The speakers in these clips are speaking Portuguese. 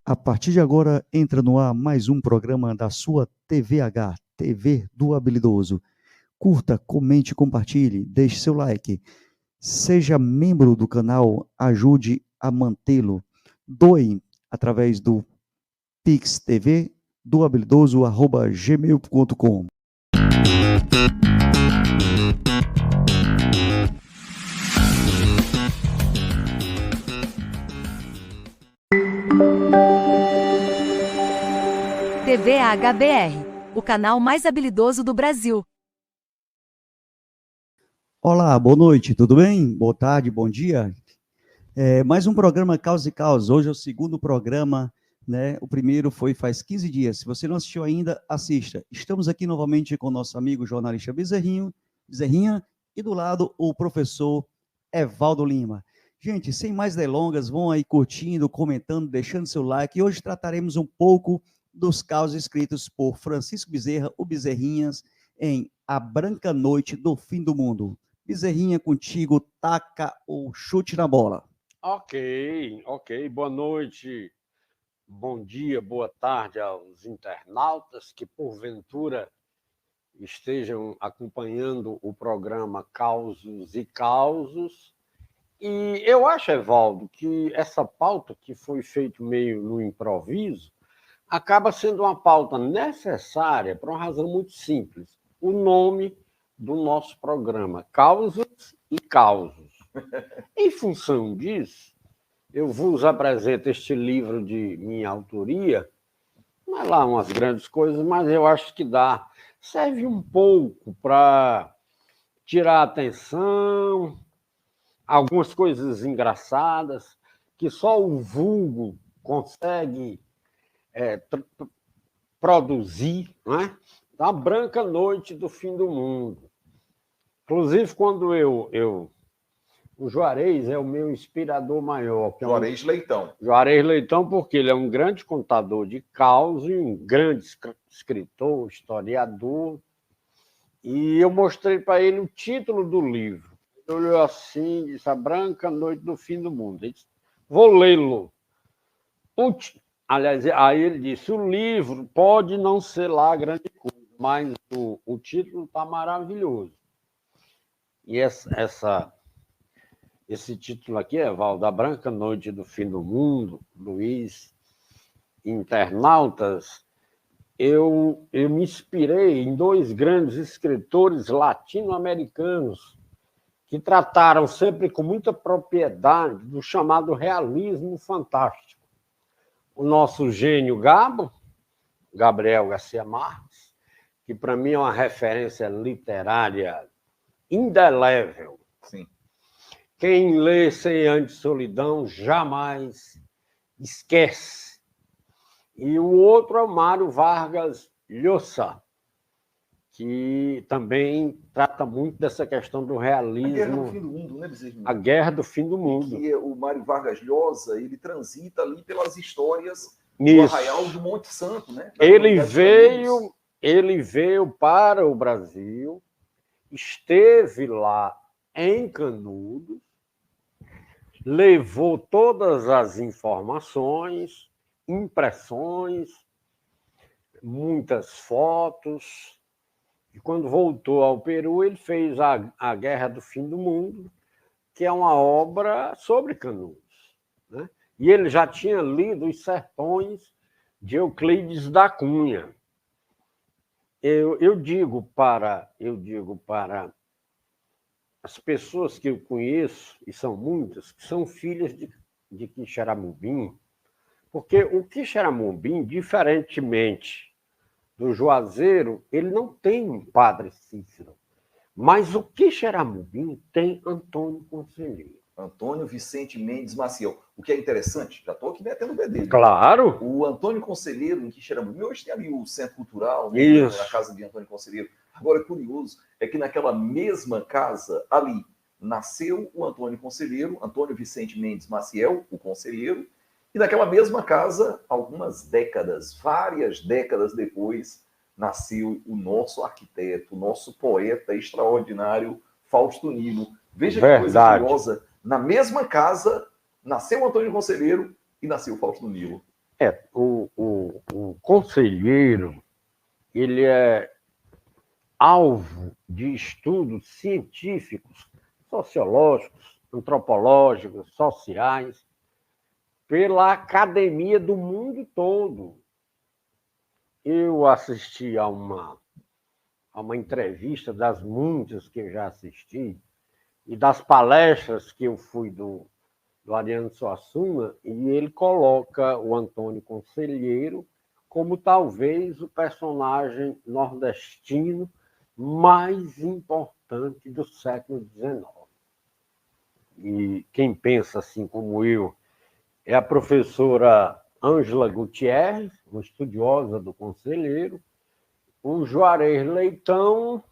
A partir de agora, entra no ar mais um programa da sua TVH, TV do Habilidoso. Curta, comente, compartilhe, deixe seu like. Seja membro do canal, ajude a mantê-lo. Doe através do Pix TV do habilidoso@gmail.com. TV HBR, o canal mais habilidoso do Brasil. Olá, boa noite, tudo bem? Boa tarde, bom dia. Mais um programa Caos e Caos. Hoje é o segundo programa, né? O primeiro foi faz 15 dias. Se você não assistiu ainda, assista. Estamos aqui novamente com o nosso amigo jornalista Bezerrinha, e do lado o professor Evaldo Lima. Gente, sem mais delongas, vão aí curtindo, comentando, deixando seu like. E hoje trataremos um pouco dos causos escritos por Francisco Bezerra, o Bezerrinhas, em A Branca Noite do Fim do Mundo. Bezerrinha, contigo, taca o chute na bola. Ok. Boa noite, bom dia, boa tarde aos internautas que, porventura, estejam acompanhando o programa Causos e Causos. E eu acho, Evaldo, que essa pauta que foi feita meio no improviso acaba sendo uma pauta necessária por uma razão muito simples. O nome do nosso programa, Causos e Causos. Em função disso, eu vos apresento este livro de minha autoria. Não é lá umas grandes coisas, mas eu acho que dá. Serve um pouco para tirar a atenção, algumas coisas engraçadas, que só o vulgo consegue produzir, não é? A Branca Noite do Fim do Mundo. Inclusive, quando o Juarez é o meu inspirador maior. Juarez Leitão. Juarez Leitão, porque ele é um grande contador de causos, um grande escritor, historiador. E eu mostrei para ele o título do livro. Ele olhou assim, disse: A Branca Noite do Fim do Mundo. Ele disse: vou lê-lo. Aliás, aí ele disse: o livro pode não ser lá grande coisa, mas o título está maravilhoso. E esse título aqui, Evaldo, A Branca Noite do Fim do Mundo, Luiz, internautas, eu me inspirei em dois grandes escritores latino-americanos que trataram sempre com muita propriedade do chamado realismo fantástico. O nosso gênio Gabriel Garcia Marques, que para mim é uma referência literária indelével. Sim. Quem lê 100 Anos de Solidão jamais esquece. E o outro é o Mário Vargas Llosa, que também trata muito dessa questão do realismo. A Guerra do Fim do Mundo, né, Bezerrinho? A Guerra do Fim do Mundo. Que o Mário Vargas Llosa, ele transita ali pelas histórias do Arraial do Monte Santo, né? Ele veio para o Brasil, esteve lá em Canudos, levou todas as informações, impressões, muitas fotos. E quando voltou ao Peru, ele fez a Guerra do Fim do Mundo, que é uma obra sobre Canudos, né? E ele já tinha lido Os Sertões de Euclides da Cunha. Eu digo para as pessoas que eu conheço, e são muitas, que são filhas de Quixeramobim, porque o Quixeramobim, diferentemente do Juazeiro, ele não tem um padre Cícero, mas o Quixeramobim tem Antônio Conselheiro. Antônio Vicente Mendes Maciel. O que é interessante, já estou aqui metendo o bedelho. Claro! O Antônio Conselheiro, em Quixeramobim, hoje tem ali o Centro Cultural, né, Isso. na casa de Antônio Conselheiro. Agora, curioso é que naquela mesma casa ali nasceu o Antônio Conselheiro, Antônio Vicente Mendes Maciel, o Conselheiro, e naquela mesma casa, algumas décadas, várias décadas depois, nasceu o nosso arquiteto, o nosso poeta extraordinário, Fausto Nilo. Veja que coisa curiosa, na mesma casa nasceu o Antônio Conselheiro e nasceu o Fausto Nilo. O conselheiro, ele é alvo de estudos científicos, sociológicos, antropológicos, sociais, pela academia do mundo todo. Eu assisti a uma entrevista, das muitas que eu já assisti, e das palestras que eu fui do Ariano Suassuna, e ele coloca o Antônio Conselheiro como talvez o personagem nordestino mais importante do século XIX. E quem pensa assim como eu é a professora Ângela Gutierrez, uma estudiosa do Conselheiro, o Juarez Leitão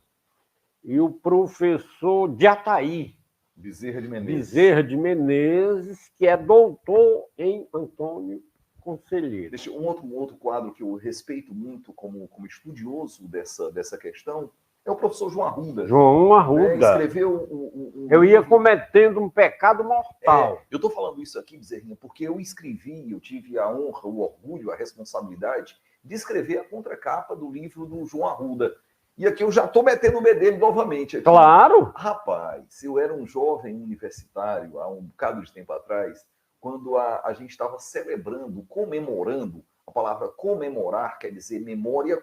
e o professor de Ataí, Bezerra de Menezes. Bezerra de Menezes, que é doutor em Antônio Conselheiro. Deixa um outro quadro que eu respeito muito como estudioso dessa questão é o professor João Arruda. João Arruda. Escreveu eu ia cometendo um pecado mortal. Eu estou falando isso aqui, Bezerrinha, porque eu tive a honra, o orgulho, a responsabilidade de escrever a contracapa do livro do João Arruda. E aqui eu já estou metendo o bedelho novamente. Aqui. Claro! Rapaz, eu era um jovem universitário há um bocado de tempo atrás, quando a gente estava celebrando, comemorando, a palavra comemorar quer dizer memória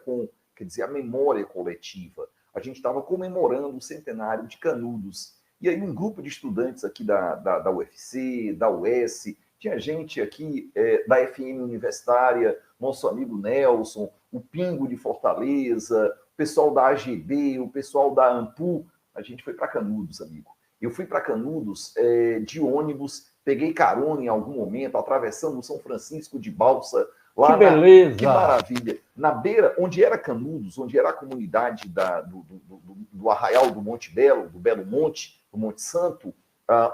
quer dizer a memória coletiva. A gente estava comemorando o centenário de Canudos. E aí um grupo de estudantes aqui da UFC, da UES, tinha gente aqui da FM Universitária, nosso amigo Nelson, o Pingo de Fortaleza, o pessoal da AGB, o pessoal da AMPU. A gente foi para Canudos, amigo. Eu fui para Canudos de ônibus, peguei carona em algum momento, atravessando o São Francisco de Balsa. Lá que beleza! Que maravilha! Na beira, onde era Canudos, onde era a comunidade do Arraial do Monte Belo, do Belo Monte, do Monte Santo,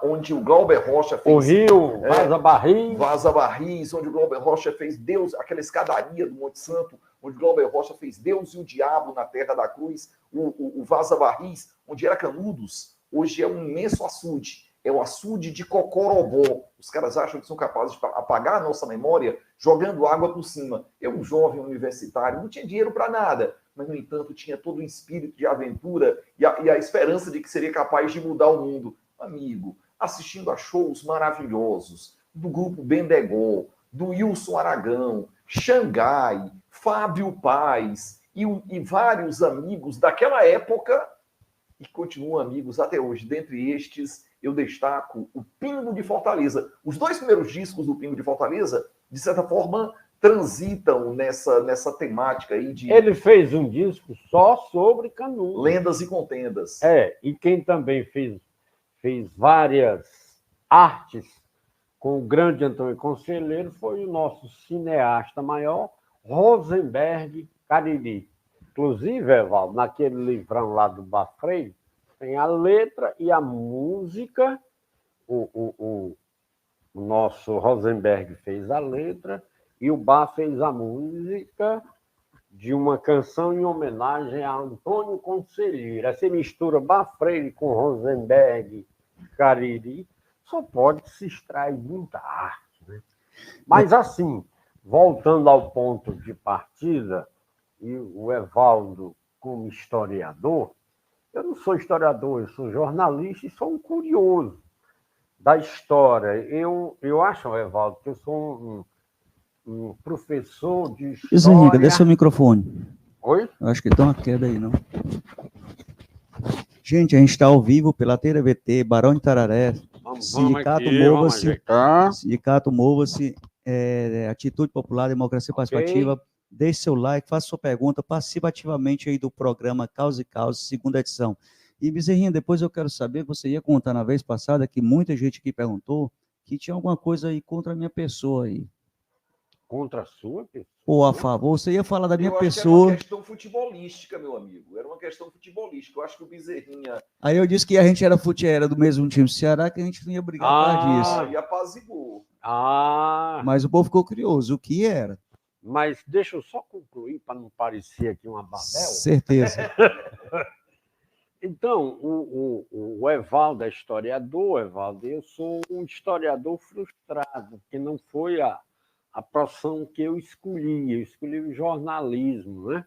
onde o Glauber Rocha fez... O rio Vaza Barris. Vaza Barris, onde o Glauber Rocha fez Deus, aquela escadaria do Monte Santo, onde o Glauber Rocha fez Deus e o Diabo na Terra da Cruz, o Vaza Barris, onde era Canudos, hoje é um imenso açude. É o açude de Cocorobó. Os caras acham que são capazes de apagar a nossa memória jogando água por cima. Eu, um jovem universitário, não tinha dinheiro para nada, mas, no entanto, tinha todo o espírito de aventura e a esperança de que seria capaz de mudar o mundo. Amigo, assistindo a shows maravilhosos do grupo Bendegó, do Wilson Aragão, Xangai, Fábio Paz e vários amigos daquela época e continuam amigos até hoje. Dentre estes, eu destaco o Pingo de Fortaleza. Os dois primeiros discos do Pingo de Fortaleza, de certa forma, transitam nessa temática aí de... Ele fez um disco só sobre Canudos. Lendas e Contendas. E quem também fez várias artes com o grande Antônio Conselheiro foi o nosso cineasta maior, Rosenberg Cariri. Inclusive, Evaldo, naquele livrão lá do Bafrei, tem a letra e a música. O nosso Rosenberg fez a letra e o Bá fez a música de uma canção em homenagem a Antônio Conselheiro. Essa mistura Bafrei com Rosenberg Cariri só pode se extrair muita arte, né? Mas, assim, voltando ao ponto de partida, e o Evaldo como historiador, eu não sou historiador, eu sou jornalista e sou um curioso da história. Eu acho, Evaldo, que eu sou um professor de história... Bezerrinha, cadê seu microfone? Oi? Eu acho que tem uma queda aí, não? Gente, a gente está ao vivo pela TVT, Barão de Tararé, Sindicato Mova-se, Sindicato Mova-se, Atitude Popular, Democracia Participativa. Deixe seu like, faça sua pergunta, participe ativamente aí do programa Causa e Causa, segunda edição. E, Bezerrinha, depois eu quero saber, você ia contar na vez passada que muita gente aqui perguntou que tinha alguma coisa aí contra a minha pessoa aí. Contra a sua pessoa? Ou a favor, você ia falar da minha pessoa. Eu acho que era uma questão futebolística, meu amigo. Era uma questão futebolística. Eu acho que o Bezerrinha... Aí eu disse que a gente era do mesmo time do Ceará, que a gente não ia brigar por causa disso. E apaziguou. Mas o povo ficou curioso, o que era? Mas deixa eu só concluir, para não parecer aqui uma babel. Certeza. Então, o Evaldo é historiador, Evaldo. Eu sou um historiador frustrado, porque não foi a a profissão que eu escolhi o jornalismo, né?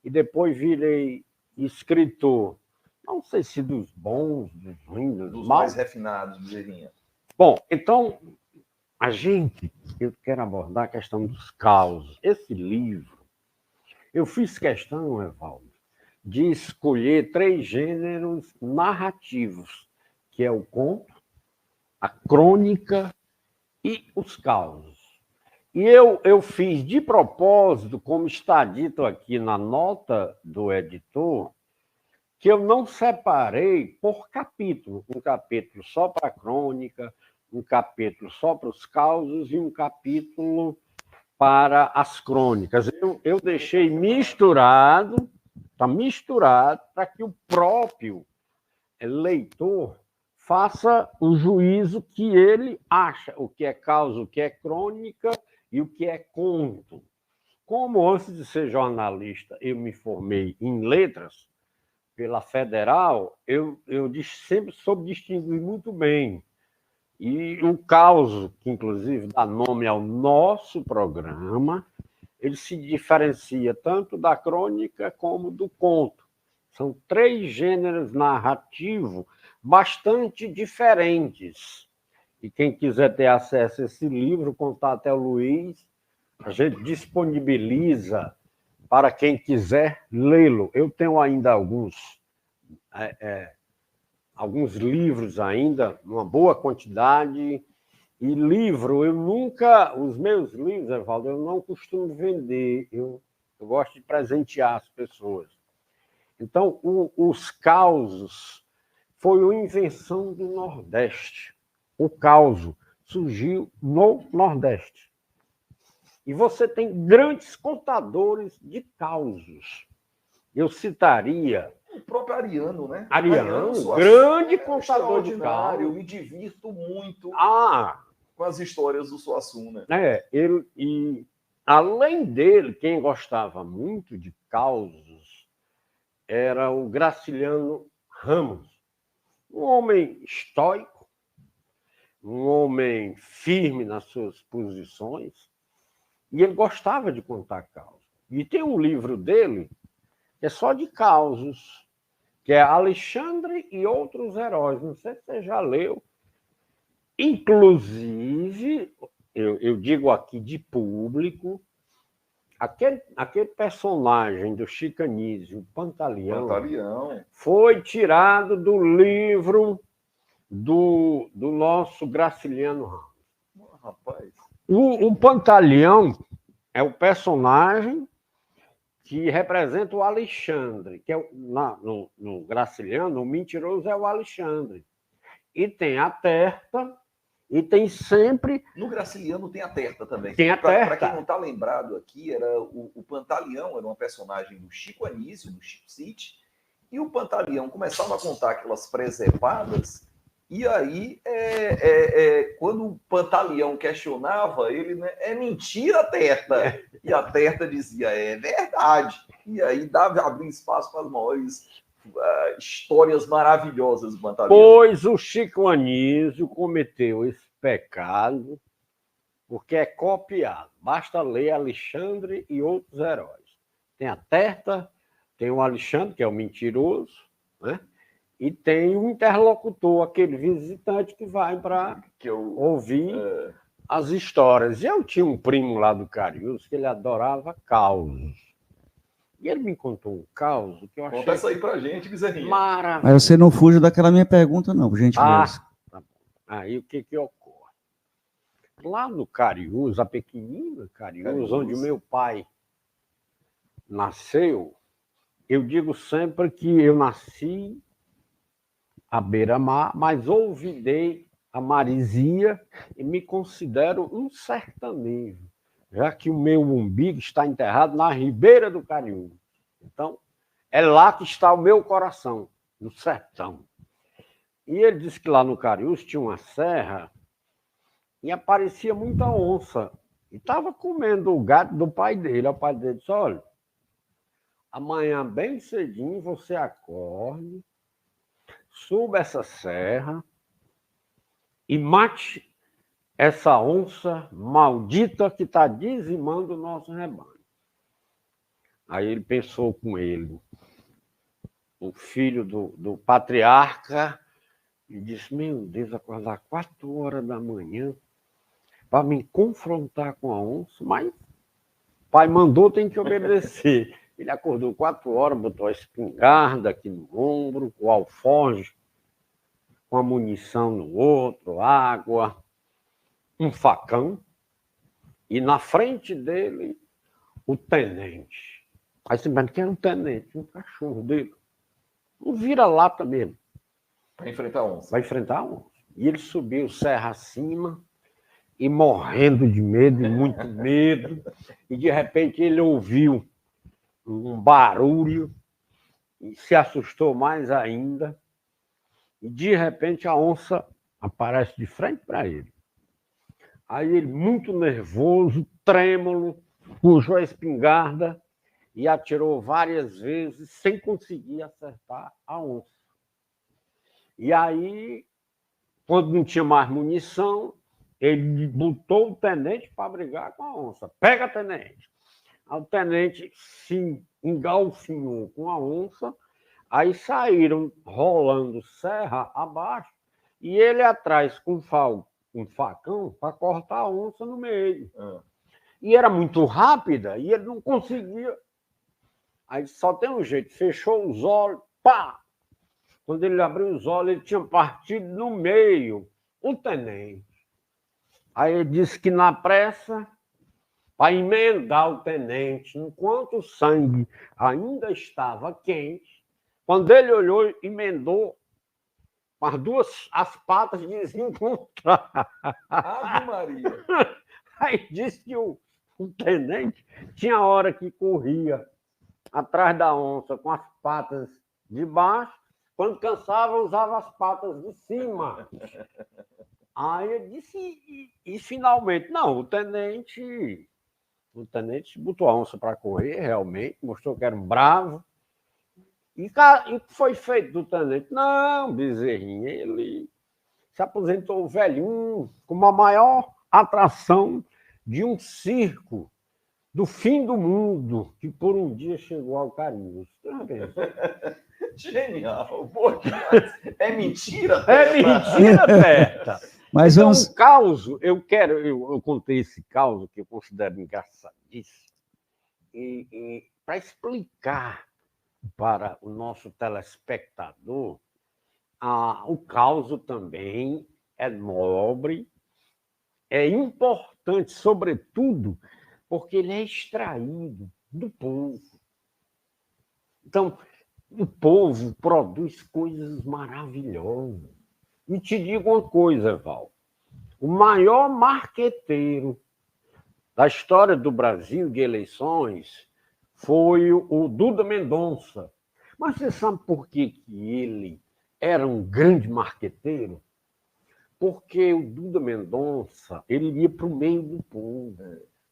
E depois virei escritor. Não sei se dos bons, dos ruins, Dos maus. mais refinados, Bezerrinha. Bom, então, eu quero abordar a questão dos causos. Esse livro, eu fiz questão, Evaldo, de escolher 3 gêneros narrativos, que é o conto, a crônica e os causos. E eu fiz de propósito, como está dito aqui na nota do editor, que eu não separei por capítulo. Um capítulo só para a crônica, um capítulo só para os causos e um capítulo para as crônicas. Eu deixei misturado, está misturado, para que o próprio leitor faça o juízo que ele acha, o que é causa, o que é crônica e o que é conto. Como antes de ser jornalista eu me formei em letras pela Federal, eu sempre soube distinguir muito bem. E o causo, que inclusive dá nome ao nosso programa, ele se diferencia tanto da crônica como do conto. São 3 gêneros narrativos bastante diferentes. E quem quiser ter acesso a esse livro, contate ao Luiz, a gente disponibiliza para quem quiser lê-lo. Eu tenho ainda alguns livros ainda, uma boa quantidade. E livro, os meus livros, Evaldo, eu não costumo vender, eu gosto de presentear as pessoas. Então, os causos foi uma invenção do Nordeste. O causo surgiu no Nordeste. E você tem grandes contadores de causos. Eu citaria O próprio Ariano, né? Ariano, Suassuna, grande contador de causos. Eu me divirto muito com as histórias do Suassuna. E além dele, quem gostava muito de causos era o Graciliano Ramos, um homem estoico, um homem firme nas suas posições, e ele gostava de contar causos. E tem um livro dele que é só de causos, que é Alexandre e Outros Heróis. Não sei se você já leu. Inclusive, eu digo aqui de público, aquele personagem do Chico Anísio, Pantaleão, foi tirado do livro do nosso Graciliano Ramos. Rapaz. O Pantaleão é o personagem que representa o Alexandre, que é no Graciliano, o mentiroso é o Alexandre. E tem a Terta, e tem sempre... No Graciliano tem a Terta também. Tem a Terta. Para quem não está lembrado aqui, era o Pantaleão era uma personagem do Chico Anísio, do Chico City, e o Pantaleão começava a contar aquelas presepadas, e aí, quando o Pantaleão questionava, ele, né, é mentira, Terta. E a Terta dizia, é verdade. E aí abriu espaço para as maiores histórias maravilhosas do Pantaleão. Pois o Chico Anísio cometeu esse pecado, porque é copiado. Basta ler Alexandre e Outros Heróis. Tem a Terta, tem o Alexandre, que é o mentiroso, né? E tem o interlocutor, aquele visitante que vai para ouvir as histórias. E eu tinha um primo lá do Cariús que ele adorava causos. E ele me contou um caos que eu achei... Conta isso aí pra gente, Bezerrinha. Maravilhoso. Mas você não fuja daquela minha pergunta, não, por gentileza. Tá bom. Aí o que ocorre? Lá no Cariús, a pequenina Cariús, onde o meu pai nasceu, eu digo sempre que eu nasci à beira-mar, mas olvidei a maresia e me considero um sertanejo, já que o meu umbigo está enterrado na ribeira do Cariús. Então, é lá que está o meu coração, no sertão. E ele disse que lá no Cariús tinha uma serra e aparecia muita onça. E estava comendo o gato do pai dele. O pai dele disse, olha, amanhã bem cedinho você acorde, suba essa serra e mate essa onça maldita que está dizimando o nosso rebanho. Aí ele pensou com ele, o filho do patriarca, e disse, meu Deus, acordar 4 horas da manhã para me confrontar com a onça, mas pai mandou, tem que obedecer. Ele acordou 4 horas, botou a espingarda aqui no ombro, o alforje com a munição no outro, água, um facão, e na frente dele o tenente. Aí você pensa, quem era o tenente? Um cachorro dele. Um vira-lata mesmo. Para enfrentar a onça. Vai enfrentar a onça. E ele subiu serra acima, e morrendo de medo, e muito medo, e de repente ele ouviu um barulho, e se assustou mais ainda, e de repente a onça aparece de frente para ele. Aí ele, muito nervoso, trêmulo, puxou a espingarda e atirou várias vezes sem conseguir acertar a onça. E aí, quando não tinha mais munição, ele botou o tenente para brigar com a onça. Pega, tenente! Aí o tenente se engalfinhou com a onça, aí saíram rolando serra abaixo e ele atrás com um facão para cortar a onça no meio. E era muito rápida e ele não conseguia. Aí só tem um jeito, fechou os olhos, pá! Quando ele abriu os olhos, ele tinha partido no meio o tenente. Aí ele disse que na pressa, para emendar o tenente, enquanto o sangue ainda estava quente, quando ele olhou, emendou as patas desencontradas. Ave Maria! Aí disse que o tenente tinha hora que corria atrás da onça com as patas de baixo, quando cansava, usava as patas de cima. Aí ele disse, e finalmente, não, o tenente botou a onça para correr, realmente, mostrou que era um bravo. E o que foi feito do tenente? Não, Bezerrinha, ele se aposentou velhinho, com a maior atração de um circo do fim do mundo, que por um dia chegou ao Carinhos. Genial! Pô, é mentira, Teta. É mentira, Teta! Mas então, vamos... um caos, eu contei esse caos que eu considero engraçadíssimo, e para explicar para o nosso telespectador, o caos também é nobre, é importante, sobretudo, porque ele é extraído do povo. Então, o povo produz coisas maravilhosas. E te digo uma coisa, Val. O maior marqueteiro da história do Brasil de eleições foi o Duda Mendonça. Mas você sabe por que ele era um grande marqueteiro? Porque o Duda Mendonça, ele ia para o meio do povo.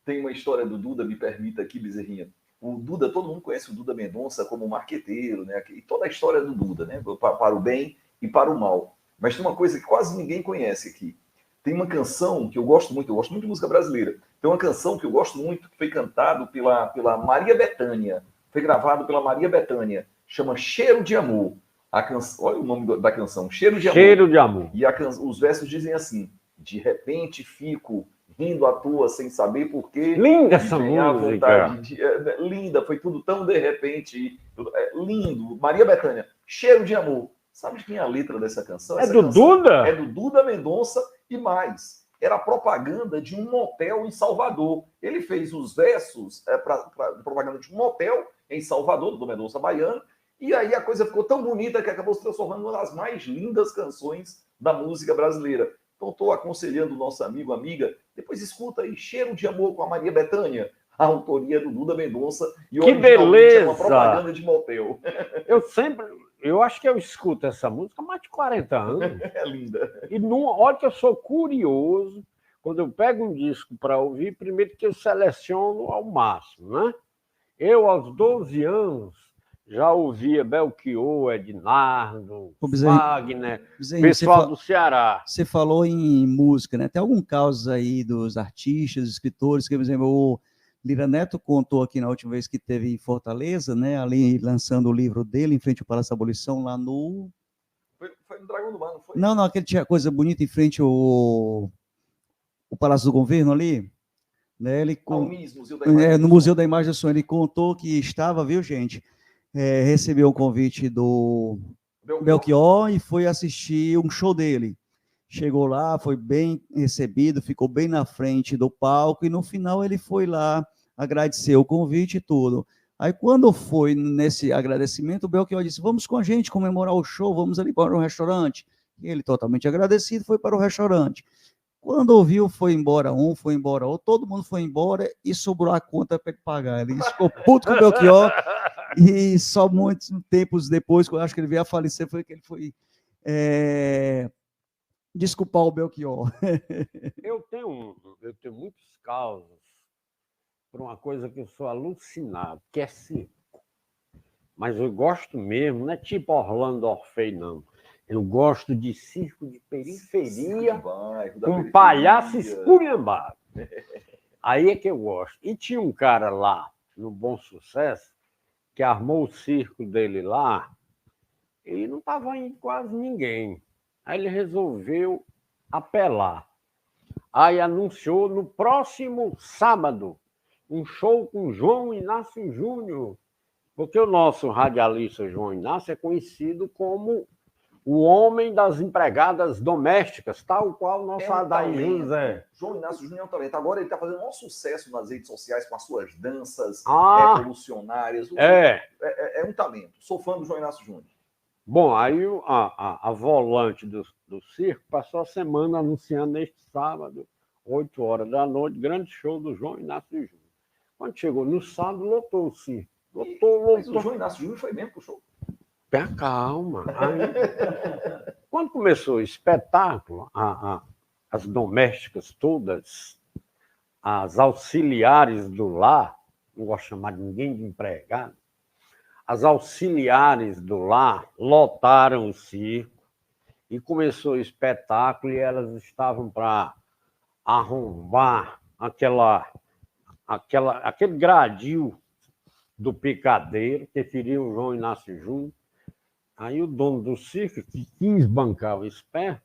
Tem uma história do Duda, me permita aqui, Bezerrinha. O Duda, todo mundo conhece o Duda Mendonça como marqueteiro, né? E toda a história do Duda, né? Para o bem e para o mal. Mas tem uma coisa que quase ninguém conhece aqui. Tem uma canção que eu gosto muito de música brasileira. Tem uma canção que eu gosto muito, que foi cantado pela Maria Bethânia. Foi gravado pela Maria Bethânia. Chama Cheiro de Amor. Olha o nome da canção, Cheiro de Amor. Cheiro de Amor. E os versos dizem assim: de repente fico rindo à toa sem saber por quê. Linda essa música. Linda, foi tudo tão de repente. Lindo. Maria Bethânia, Cheiro de Amor. Sabe de quem é a letra dessa canção? É do Duda? É do Duda Mendonça e mais. Era a propaganda de um motel em Salvador. Ele fez os versos para propaganda de um motel em Salvador, do Duda Mendonça baiano, e aí a coisa ficou tão bonita que acabou se transformando em uma das mais lindas canções da música brasileira. Então estou aconselhando o nosso amigo, amiga, depois escuta aí Cheiro de Amor com a Maria Bethânia, a autoria do Duda Mendonça. E que beleza! É uma propaganda de motel. Eu acho que eu escuto essa música há mais de 40 anos. É linda. E olha que eu sou curioso, quando eu pego um disco para ouvir, primeiro que eu seleciono ao máximo, né? Eu, aos 12 anos, Já ouvia Belchior, Ednardo, Ô, Bezerrinho, Wagner, Bezerrinho, pessoal do Ceará. você falou em música, né? Tem algum caso aí dos artistas, escritores, que, por exemplo, o Lira Neto contou aqui na última vez que teve em Fortaleza, né? Ali lançando o livro dele, em frente ao Palácio da Abolição, lá no... Foi no Dragão do Mar, não foi? Não, aquele tinha coisa bonita em frente ao Palácio do Governo ali, né? Ele Museu da Imagem no Museu da Imagem do Som, ele contou que estava, viu, gente? Recebeu um convite do Belchior e foi assistir um show dele. Chegou lá, foi bem recebido, ficou bem na frente do palco e no final ele foi lá agradecer o convite e tudo. Aí quando foi nesse agradecimento, o Belchior disse, vamos com a gente comemorar o show, vamos ali para um restaurante. E ele, totalmente agradecido, foi para o restaurante. Quando ouviu, foi embora um, foi embora outro, todo mundo foi embora e sobrou a conta para ele pagar. Ele ficou puto com o Belchior e só muitos tempos depois, quando eu acho que ele veio a falecer, foi que ele foi desculpar o Belchior. Eu tenho muitos causos por uma coisa que eu sou alucinado, que é circo. Mas eu gosto mesmo, não é tipo Orlando Orfei, não. Eu gosto de circo de periferia, com palhaço esculhambado. Aí é que eu gosto. E tinha um cara lá, no Bom Sucesso, que armou o circo dele lá, e não estava indo quase ninguém. Aí ele resolveu apelar. Aí anunciou no próximo sábado um show com João Inácio Júnior, porque o nosso radialista João Inácio é conhecido como o homem das empregadas domésticas, tal qual o nosso Adair José. João Inácio Júnior é um talento. Agora ele está fazendo um sucesso nas redes sociais com as suas danças revolucionárias. É um talento. Sou fã do João Inácio Júnior. Bom, aí a volante do circo passou a semana anunciando neste sábado, 8 horas da noite, grande show do João Inácio Júnior. Quando chegou no sábado, lotou o circo. Lotou. Mas o João Inácio Júnior foi mesmo pro show? Pé calma. Aí, quando começou o espetáculo, as domésticas todas, as auxiliares do lar, não gosto de chamar ninguém de empregado, as auxiliares do lar lotaram o circo e começou o espetáculo e elas estavam para arrombar aquele gradil do picadeiro, que seria o João Inácio Júnior. Aí o dono do circo, que quis bancar o esperto,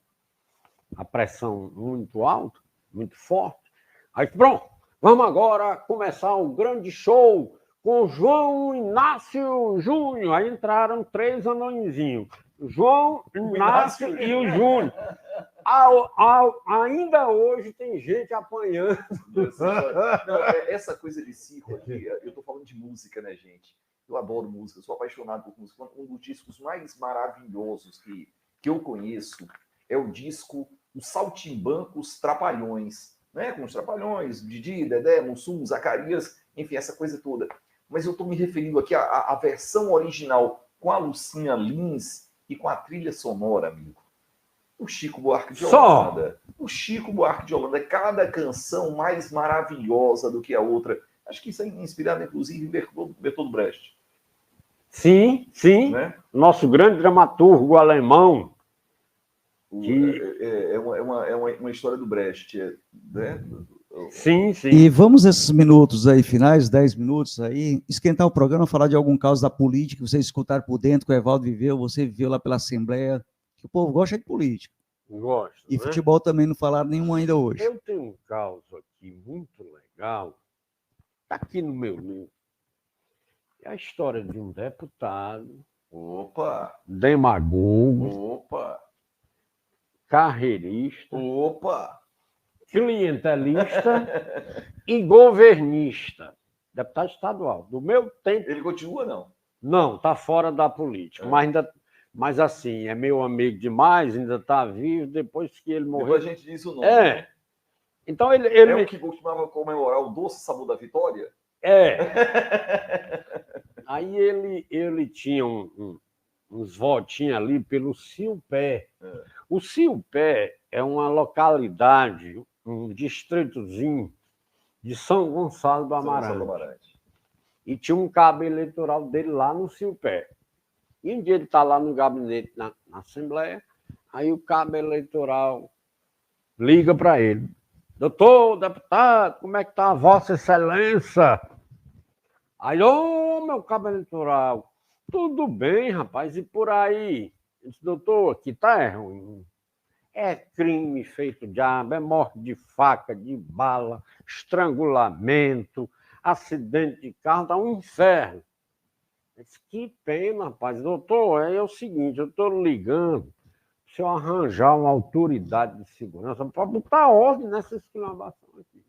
a pressão muito alta, muito forte, aí pronto, vamos agora começar um grande show com João Inácio Júnior. Aí entraram 3 anõezinhos, João Inácio e o Júnior. Ainda hoje tem gente apanhando. Não, essa coisa de circo aqui, eu estou falando de música, né, gente? Eu adoro música, eu sou apaixonado por música. Um dos discos mais maravilhosos que eu conheço é o disco Os Saltimbancos Trapalhões, né? Com os Trapalhões, Didi, Dedé, Mussum, Zacarias, enfim, essa coisa toda. Mas eu estou me referindo aqui à versão original com a Lucinha Lins e com a trilha sonora, amigo. O Chico Buarque de Holanda. O Chico Buarque de Holanda. Cada canção mais maravilhosa do que a outra. Acho que isso é inspirado, inclusive, em Bertolt Brecht. Sim, sim. Né? Nosso grande dramaturgo alemão. É uma história do Brecht, né? Sim, sim. E vamos esses minutos aí, finais, 10 minutos aí, esquentar o programa, falar de algum caso da política que vocês escutaram por dentro, que o Evaldo viveu, você viveu lá pela Assembleia, que o povo gosta de política. Gosta, e futebol também não falaram nenhum ainda hoje. Eu tenho um caso aqui muito legal, está aqui no meu livro. É a história de um deputado, demagogo, carreirista, clientelista e governista. Deputado estadual. Do meu tempo... Ele continua, não? Não, está fora da política, mas assim, é meu amigo demais, ainda está vivo, depois que ele morreu... Depois a gente diz o nome. Né? Então ele é o que costumava comemorar o doce sabor da vitória? Aí ele tinha uns votinhos ali pelo Ciupé. O Ciupé é uma localidade, um distritozinho de São Gonçalo do Amarante. e tinha um cabo eleitoral dele lá no Silpé. E um dia ele está lá no gabinete, na Assembleia, aí o cabo eleitoral liga para ele. Doutor, deputado, como é que está a Vossa Excelência? Aí, ô, meu cabo eleitoral, tudo bem, rapaz, e por aí? Ele disse, doutor, aqui tá ruim. É crime feito diabo, é morte de faca, de bala, estrangulamento, acidente de carro, tá um inferno. Eu disse, que pena, rapaz. Doutor, é o seguinte, eu estou ligando se eu arranjar uma autoridade de segurança para botar ordem nessa esculhambação aqui.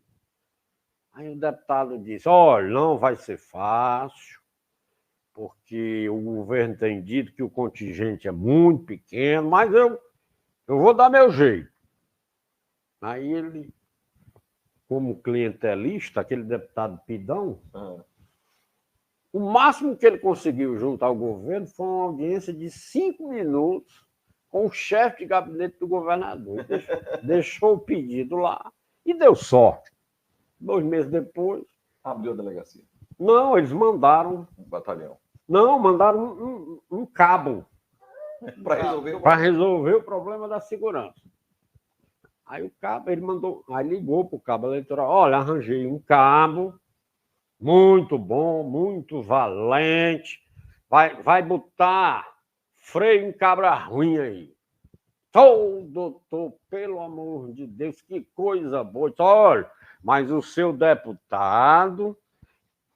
Aí o deputado disse, olha, não vai ser fácil, porque o governo tem dito que o contingente é muito pequeno, mas eu vou dar meu jeito. Aí ele, como clientelista, aquele deputado pidão, o máximo que ele conseguiu junto ao governo foi uma audiência de 5 minutos com o chefe de gabinete do governador. Deixou o pedido lá e deu sorte. 2 meses depois... Abriu a delegacia. Não, eles mandaram... Um batalhão. Não, mandaram um cabo. Para resolver o problema da segurança. Aí o cabo, ele mandou... Aí ligou para o cabo eleitoral. Olha, arranjei um cabo muito bom, muito valente. Vai botar freio em cabra ruim aí. Doutor, pelo amor de Deus, que coisa boa. Olha, mas o seu deputado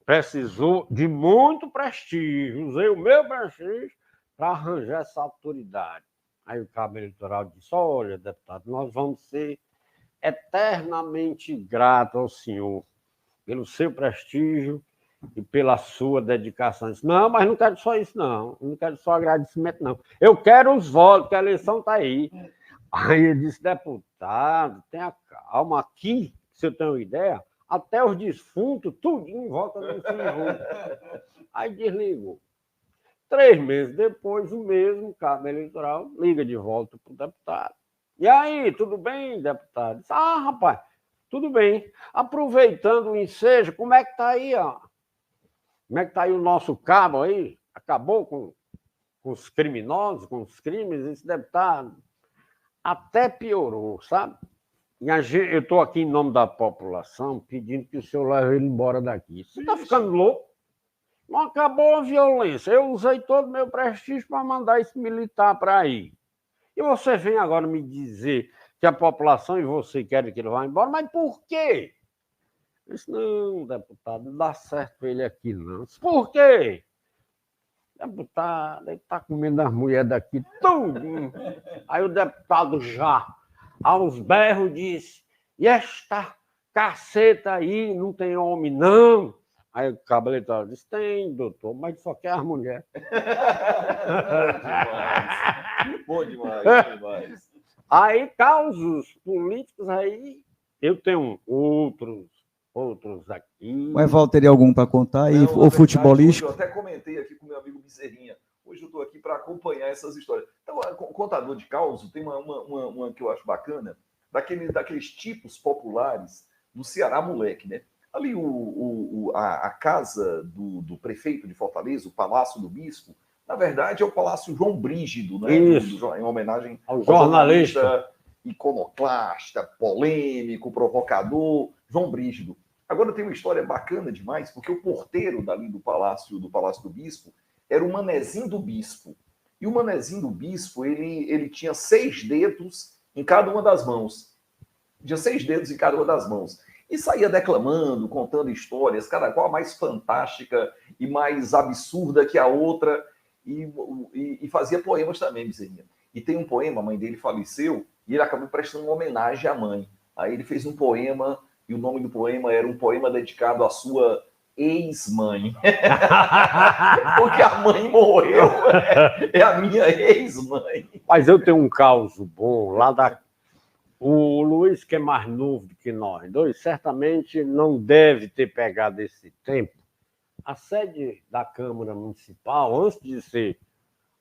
precisou de muito prestígio. Usei o meu prestígio para arranjar essa autoridade. Aí o cabo eleitoral disse, olha, deputado, nós vamos ser eternamente gratos ao senhor pelo seu prestígio e pela sua dedicação. Disse, não, mas não quero só isso, não. Não quero só agradecimento, não. Eu quero os votos, porque a eleição está aí. Aí ele disse, deputado, tenha calma. Aqui, se eu tenho uma ideia, até os defuntos, tudinho volta no fundo. Aí desligou. 3 meses depois, o mesmo cabo eleitoral liga de volta para o deputado. E aí, tudo bem, deputado? Disse, rapaz, tudo bem. Aproveitando o ensejo, como é que está aí, ó? Como é que está aí o nosso cabo aí? Acabou com os criminosos, com os crimes? Esse deputado até piorou, sabe? E eu estou aqui em nome da população pedindo que o senhor leve ele embora daqui. Você está ficando louco? Não acabou a violência. Eu usei todo o meu prestígio para mandar esse militar para aí. E você vem agora me dizer que a população e você querem que ele vá embora, mas por quê? Eu disse, não, deputado, não dá certo ele aqui, não. Disse, por quê? Deputado, ele está comendo as mulheres daqui, tudo. Aí o deputado já, aos berros, disse, e esta caceta aí não tem homem, não? Aí o cabo eleitoral disse, tem, doutor, mas só quer as mulheres. Bom demais, bom demais. Aí, causos políticos, aí eu tenho outros aqui. Mas Val, teria algum para contar aí? Não, Ou futebolístico? Eu até comentei aqui com meu amigo Bezerrinha. Hoje eu estou aqui para acompanhar essas histórias. Então, contador de causos, tem uma que eu acho bacana, daqueles tipos populares do Ceará moleque, né? Ali a casa do prefeito de Fortaleza, o Palácio do Bispo, na verdade é o Palácio João Brígido, né? Isso. Em homenagem ao jornalista iconoclasta, polêmico, provocador, João Brígido. Agora tem uma história bacana demais, porque o porteiro dali do Palácio do Bispo era o Manezinho do Bispo. E o Manezinho do Bispo, ele tinha 6 dedos em cada uma das mãos. Tinha 6 dedos em cada uma das mãos. E saía declamando, contando histórias, cada qual a mais fantástica e mais absurda que a outra, e fazia poemas também, Bezerrinha. E tem um poema, a mãe dele faleceu, e ele acabou prestando uma homenagem à mãe. Aí ele fez um poema, e o nome do poema era um poema dedicado à sua ex-mãe. Porque a mãe morreu, é a minha ex-mãe. Mas eu tenho um caos bom lá da... O Luiz, que é mais novo do que nós dois, certamente não deve ter pegado esse tempo. A sede da Câmara Municipal, antes de ser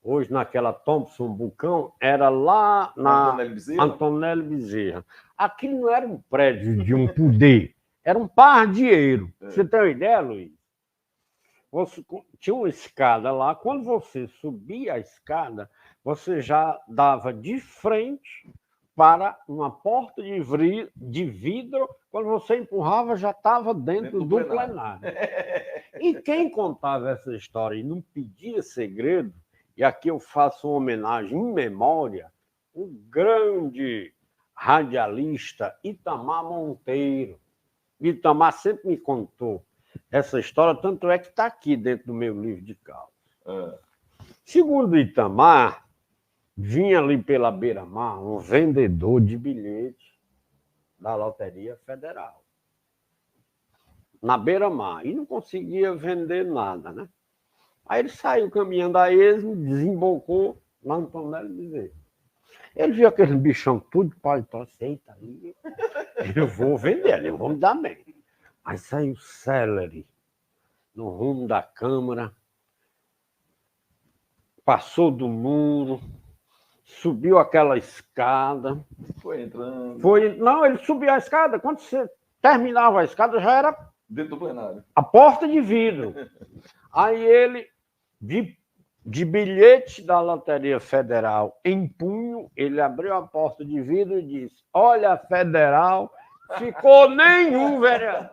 hoje naquela Thompson Bucão, era lá na Antonelli Bezerra. Aquilo não era um prédio de um poder, era um pardieiro. Você tem uma ideia, Luiz? tinha uma escada lá. Quando você subia a escada, você já dava de frente para uma porta de vidro. Quando você empurrava, já estava dentro do plenário. E quem contava essa história e não pedia segredo, e aqui eu faço uma homenagem em memória, o grande radialista Itamar Monteiro. Itamar sempre me contou essa história, tanto é que está aqui dentro do meu livro de causas. Segundo Itamar, vinha ali pela beira-mar um vendedor de bilhete da Loteria Federal, na beira-mar, e não conseguia vender nada, né? Aí ele saiu caminhando a esmo, desembocou lá no Tonel Bezerra. Ele viu aquele bichão tudo paletó, eita ali, eu vou vender, eu vou me dar bem. Aí saiu celery no rumo da Câmara, passou do muro, subiu aquela escada. Foi entrando. Não, ele subiu a escada. Quando você terminava a escada, já era dentro do plenário. A porta de vidro. Aí ele, de bilhete da Loteria Federal em punho, ele abriu a porta de vidro e disse: olha, a Federal, ficou nenhum, vereador.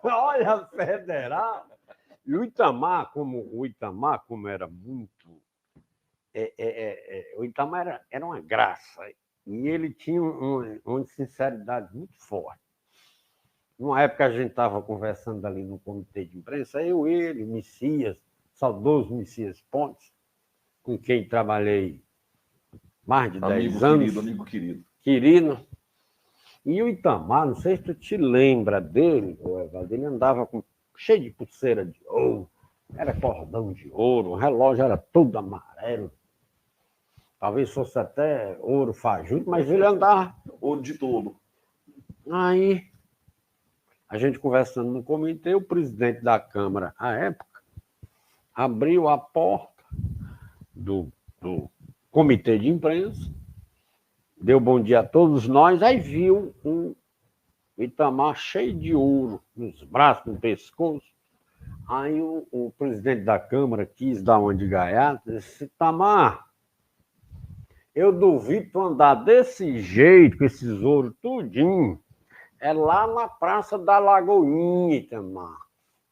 Olha a Federal. E o Itamar, como era muito... o Itamar era uma graça. E ele tinha uma sinceridade muito forte. Numa época a gente estava conversando ali no comitê de imprensa, ele, Messias, saudoso Messias Pontes, com quem trabalhei mais de 10 anos. Amigo querido. Querido. E o Itamar, não sei se tu te lembra dele, Evaldo, ele andava cheio de pulseira de ouro, era cordão de ouro, o relógio era todo amarelo. Talvez fosse até ouro fajuto, mas ele andava... Ouro de todo. Aí, a gente conversando no comitê, o presidente da Câmara, à época, abriu a porta do comitê de imprensa, deu bom dia a todos nós, aí viu um Itamar cheio de ouro nos braços, no pescoço. Aí o presidente da Câmara quis dar uma de gaiata, disse: Itamar, eu duvido tu andar desse jeito, com esses ouros tudinho. É lá na Praça da Lagoinha, Itamar.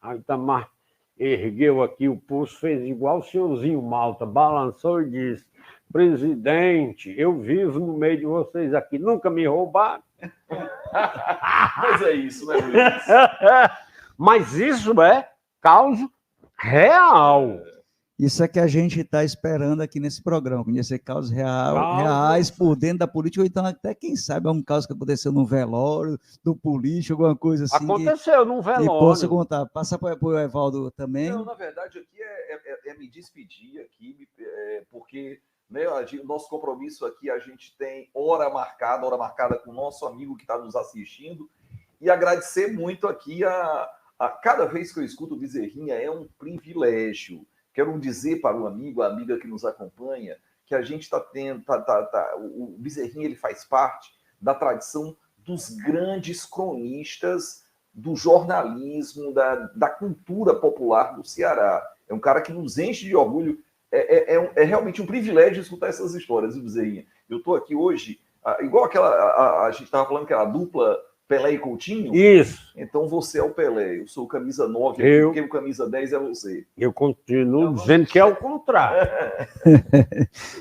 Aí Itamar ergueu aqui o pulso, fez igual o senhorzinho Malta, balançou e disse: presidente, eu vivo no meio de vocês aqui, nunca me roubaram. Mas é isso, né, Luiz? Mas isso é causa real. Isso é que a gente está esperando aqui nesse programa, conhecer causas reais por dentro da política, ou então até, quem sabe, é um caso que aconteceu num velório, do político, alguma coisa assim. Aconteceu num velório. E possa contar. Passa para o Evaldo também. Não, na verdade, aqui é me despedir aqui, porque, né, o nosso compromisso aqui, a gente tem hora marcada com o nosso amigo que está nos assistindo, e agradecer muito aqui a cada vez que eu escuto o Bezerrinha, é um privilégio. Quero dizer para o amigo, a amiga que nos acompanha, que a gente está tendo... o Bezerrinha, ele faz parte da tradição dos grandes cronistas do jornalismo, da cultura popular do Ceará. É um cara que nos enche de orgulho. É realmente um privilégio escutar essas histórias, viu, Bezerrinha? Eu estou aqui hoje, igual aquela... A gente estava falando que era a dupla Pelé e Coutinho? Isso. Então você é o Pelé, eu sou o camisa 9, porque o camisa 10 é você. Eu continuo dizendo que é o contrário.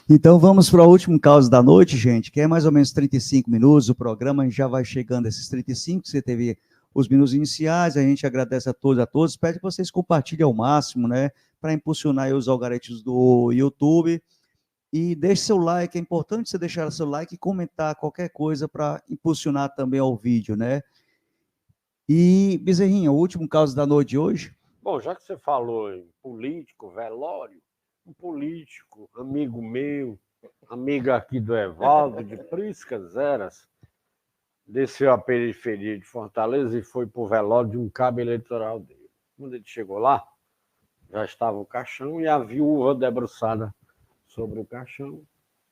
Então vamos para o último caso da noite, gente, que é mais ou menos 35 minutos, o programa já vai chegando a esses 35, você teve os minutos iniciais, a gente agradece a todos, pede que vocês compartilhem ao máximo, né, para impulsionar aí os algoritmos do YouTube. E deixe seu like, é importante você deixar seu like e comentar qualquer coisa para impulsionar também ao vídeo, né? E, Bezerrinha, o último caso da noite de hoje? Bom, já que você falou em político, velório, um político, amigo meu, amiga aqui do Evaldo, de Priscas Eras, desceu a periferia de Fortaleza e foi para o velório de um cabo eleitoral dele. Quando ele chegou lá, já estava o caixão e a viúva debruçada sobre o caixão,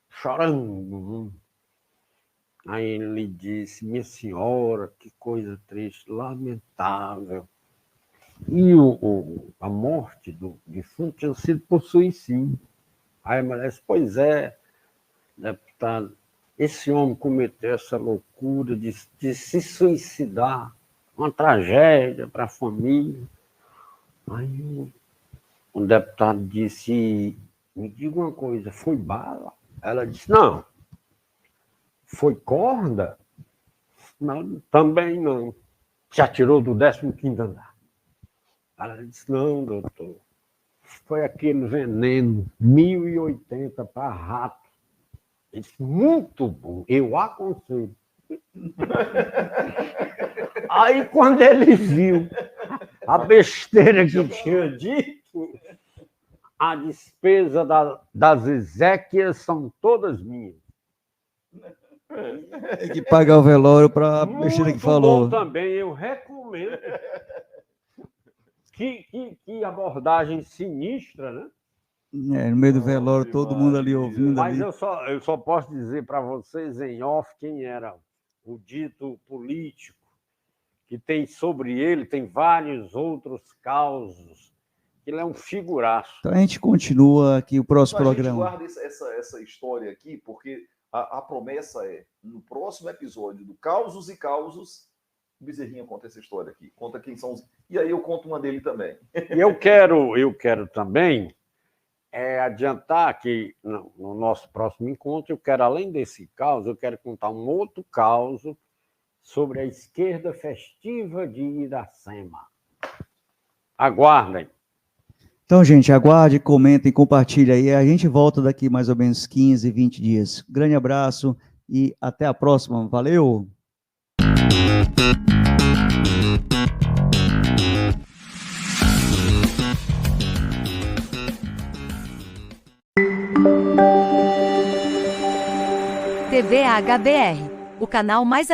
chorando. Aí ele disse: minha senhora, que coisa triste, lamentável. E a morte do defunto tinha sido por suicídio. Aí a mulher disse, pois é, deputado, esse homem cometeu essa loucura de se suicidar, uma tragédia para a família. Aí o deputado disse, me diga uma coisa, foi bala? Ela disse, não. Foi corda? Não, também não. Se atirou do 15º andar. Ela disse, não, doutor. Foi aquele veneno, 1080 para rato. Ele disse, muito bom, eu aconselho. Aí, quando ele viu a besteira que tinha dito, a despesa das exéquias são todas minhas. Tem que pagar o velório para a besteira que falou. Muito bom também, eu recomendo. Que abordagem sinistra, né? No meio do velório, todo mundo ali ouvindo. Mas ali. eu só posso dizer para vocês em off quem era o dito político, que tem sobre ele, tem vários outros causos. Ele é um figuraço. Então a gente continua aqui o próximo programa. A gente guarda essa história aqui, porque a promessa é, no próximo episódio do Causos e Causos, o Bezerrinha conta essa história aqui. Conta quem são os... E aí eu conto uma dele também. E eu quero também adiantar que no nosso próximo encontro, eu quero, além desse caos, eu quero contar um outro caos sobre a esquerda festiva de Iracema. Aguardem. Então, gente, aguarde, comentem, compartilhem aí. A gente volta daqui mais ou menos 15, 20 dias. Grande abraço e até a próxima. Valeu! TV HBR, o canal mais